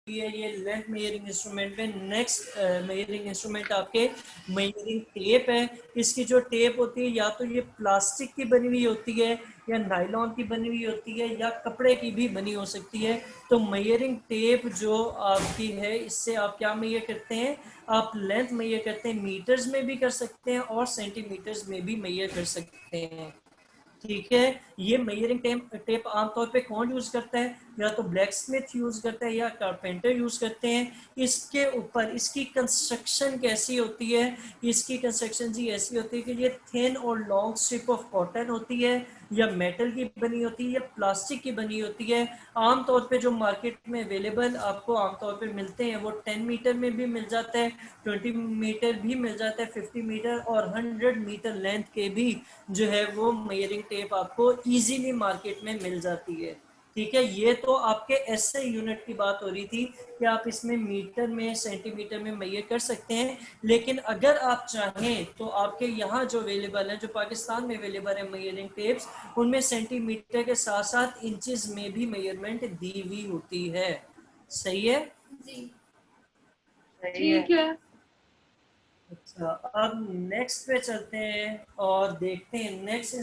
है ये length measuring instrument में। नेक्स्ट मेजरिंग इंस्ट्रूमेंट आपके मेजरिंग टेप है। इसकी जो टेप होती है या तो ये प्लास्टिक की बनी हुई होती है या नायलॉन की बनी हुई होती है या कपड़े की भी बनी हो सकती है। तो मेजरिंग टेप जो आपकी है इससे आप क्या मेजर करते हैं, आप लेंथ मेजर करते हैं। मीटर्स में भी कर सकते हैं और सेंटीमीटर्स में भी मेजर कर सकते हैं। ठीक है, ये मेजरिंग टेप आमतौर पे कौन यूज करता है, या तो ब्लैक स्मिथ यूज करता है या कारपेंटर यूज करते हैं। इसके ऊपर इसकी कंस्ट्रक्शन कैसी होती है, इसकी कंस्ट्रक्शन जी ऐसी होती है कि ये थिन और लॉन्ग स्ट्रिप ऑफ कॉटन होती है या मेटल की बनी होती है या प्लास्टिक की बनी होती है। आमतौर पे जो मार्केट में अवेलेबल आपको आमतौर पे मिलते हैं वो 10 मीटर में भी मिल जाता है, 20 मीटर भी मिल जाता है, 50 मीटर और 100 मीटर लेंथ के भी जो है वो मेजरिंग टेप आपको इजीली मार्केट में मिल जाती है। ठीक है, ये तो आपके एसआई यूनिट की बात हो रही थी कि आप इसमें मीटर में सेंटीमीटर में मेजर कर सकते हैं। लेकिन अगर आप चाहें तो आपके यहाँ जो अवेलेबल है, जो पाकिस्तान में अवेलेबल है मेजरिंग टेप्स, उनमें सेंटीमीटर के साथ साथ इंचेस में भी मेजरमेंट दी हुई होती है। सही है जी सही है। ठीक है। अच्छा, अब नेक्स्ट पे चलते हैं और देखते हैं नेक्स्ट